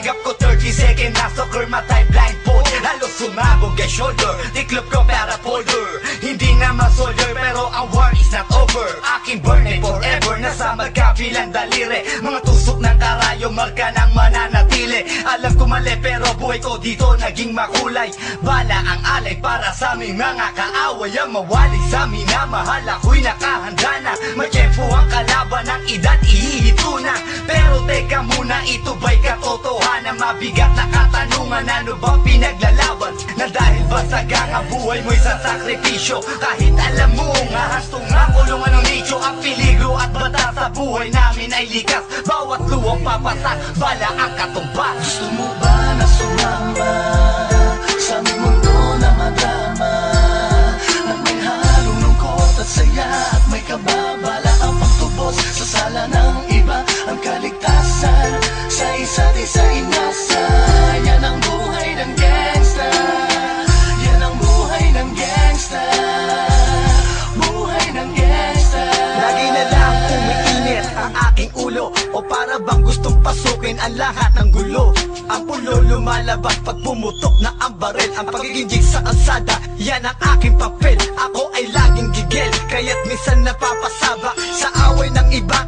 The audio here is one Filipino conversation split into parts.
Sigap ko 30 second na soccer matay blindfold. Halos sumabog ang shoulder, tiklop ko para folder. Hindi nga ma-soldier pero ang war is not over. Aking burning forever, nasa magkabilang daliri. Mga tusok ng karayo, marka ng mananatili. Alam ko mali pero buhay ko dito naging makulay. Bala ang alay para sa aming mga kaaway. Ang mawali sa amin na mahal, ako'y nakahanda na. May tempo ang kalaban ng edad, ihihito na. Pero teka muna, ito ba'y katotohanan? Mabigat na katanungan, ano ba pinaglalaban? Na dahil basag ang buhay mo'y sa sakripisyo. Kahit alam mo nga hastong nga kulungan ng nicho. Ang peligro at bata sa buhay namin ay likas. Bawat luwang papasak, bala ang katumbas. Gusto mo ba na sumama sa aming mundo na madama, na may halong lungkot at saya at may kababala ang pagtubos sa sala ng iba? Ang kaligtasan sa isa't isa inasa. Yan ang buhay ng gangsta, yan ang buhay ng gangsta, buhay ng gangsta. Lagi na lang umiinit ang aking ulo, o para bang gustong pasukin ang lahat ng gulo. Ang pulo lumalabas pag pumutok na ang baril. Ang pagiging jig sa kalsada, yan ang aking papel. Ako ay laging gigil, kaya't minsan napapasaba sa away ng iba.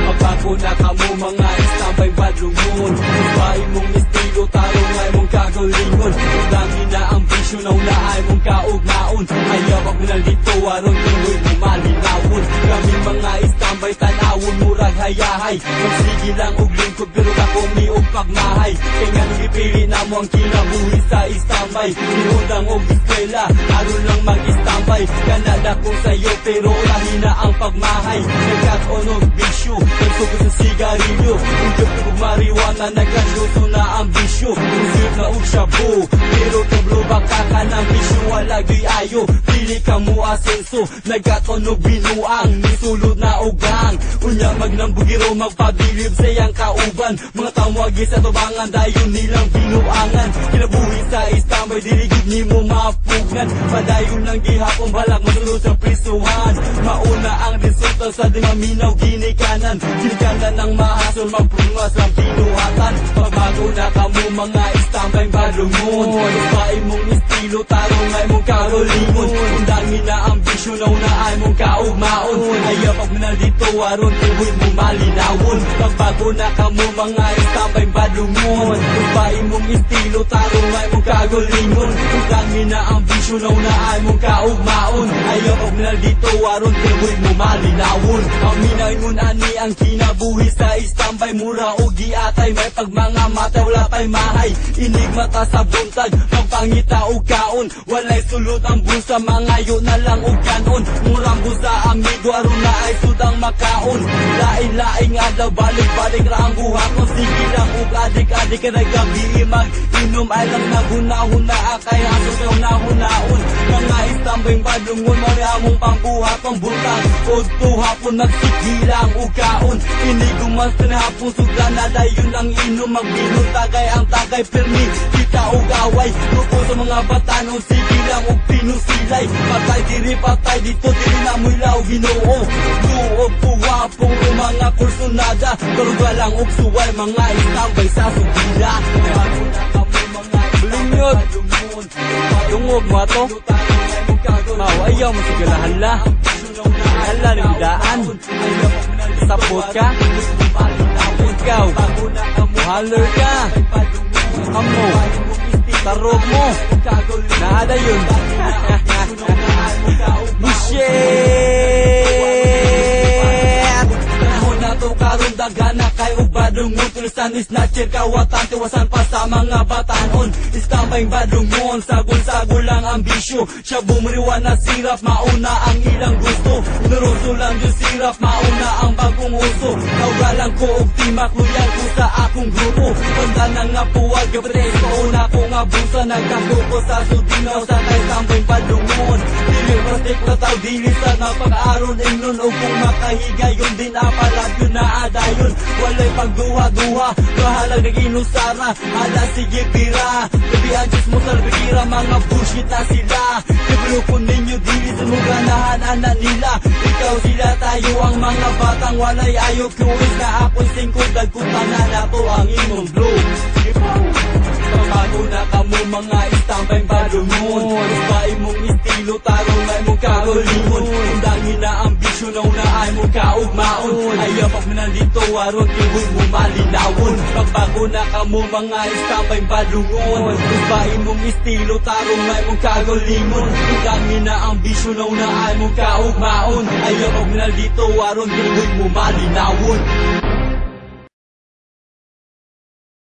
Magbago na kamo mga istambay badlungon. Bahay mong estilo, tarong ay mong kagalingon. Dami na ang bisyo na unahay mong kaugnaon. Ayaw ako na dito, aron tuloy mo malinawon. Kami mga istambay, tanawon murag hayahay. Magsige lang og lingkod, pero ako may og pagmahay. Kaya nga nagipili na mo ang kinabuhi sa istambay. Sinundang og eskwela, aron lang mag-istambay. Kanada ko sa'yo, pero lahina ang pagmahay. Nagkataon og bisyo, nagsuko sa sigarilyo. Udyok og marijuana, nagkanduso na ang bisyo. Usip na og shabu, pero tablo baka ka ng bisyo. Walagay ayo, pili ka mo asenso. Nagkataon og binuang, nisulod na ugang. Unya magnambugiro, magpabilib sa iyang kauban. Mga tamwagi sa tubangan, dayon nilang binuangan. Kinabuhi sa istambay, dirigid ni mo mapugnan. Padayon ng gihapon, balak masunod sa prisuhan. Mauna ang resulta sa di maminaw ginikanan. Ginikanan ng mahasol, magpungas ang pinuhatan. Pagbago na kamo mga istambay badlungon. Bahay mong estilo, tarong ay mong karolingon. Undangin na ang bisyo na unaay mong kaugmaon. Ayaw pag minal dito, aron tuloy mo malinawon. Pagbago na kamo mga istambay badlungon. Bahay mong estilo, tarong ay mong karolingon. Undangin na ang bisyo na unaay mong kaugmaon. Ayaw pag minal dito, aron tuloy mo malinawon. Paminay mo na ni ang kinabuhi sa istambay. Mura o giatay, may pag mga mata wala pa'y mahay. Inig mata sa buntag, magpangita o kaon. Walay sulot ang busa, mangayo na lang o kanon. Murang busa amigo, aron na ay sudang makaon. Lain-laing adlaw, balik-balik ra ang buhaton. Sige lang o adik-adik ka na gabi mag-inom. Ay lang naghuna-huna, akay aso kayo nahunaon. Mga istambay badlungon, mori among pangbuhaton. Buntag o tuhapon, nagsigilang o kaon. Inigumas na hapon, sugla na dayon ang inom. Magbinong tagay ang tagay, permi kita o gaway. Grupo sa mga batanon, sige lang o pinusilay. Patay diri, patay dito, diri na mo ilaw ginoo. Luog puwapong o mga kursunada. Karuga lang o suway, mga istambay sa sugila. Blinyot, tungog mo ato. Ayaw mo sigalahan la. Hala ng daan. Sapot ka. Ikaw, holler ka. Amo, tarog mo. Nada yun. Bullshit. Panahon na to karon dagana kay ubadungon. Tulisan is snatcher, kawatan, tiwasan pa sa mga batanon. Istambay badungon, sagol-sagol lang ambisyo. Siya bumriwan na sirap, mauna ang ilang gusto. Naroso lang yung sirap, mauna ang bagong uso. Kaugalang ko og timak, loyal ko sa akong grupo. Panda na nga puwag, preso na ko nga busa. Nagkako ko sa sudinaw sa kay tambay badungon. Dili basta Tik na tao dili sa napag-aron ingnon o kung makahiga yun din aparat yun na adayon. Walay pagduha-duha, bahalag nag-inusara, hala sige pira. Gabihan Diyos mo salbikira, mga bullshit na sila. Ibrukon ninyo dili sa muganahan anak nila. Ikaw sila tayo ang mga batang walay ayok. Kuwis na ako'y singkod, dagkutan na nato ang imong blow. Pamago na kamo mga istampay badungon. Usbay mong estilo, tarong ay mong kagulingon. Undangin na ambisyon na unaay mong kaugmaon. Ayaw pag manandito aron iwoy mo malinawon. Pagbago na kamo mga istampay badungon. Usbay mong estilo, tarong ay mong kagulingon. Undangin na ambisyon na unaay mong kaugmaon. Ayaw pag manandito aron iwoy mo malinawon.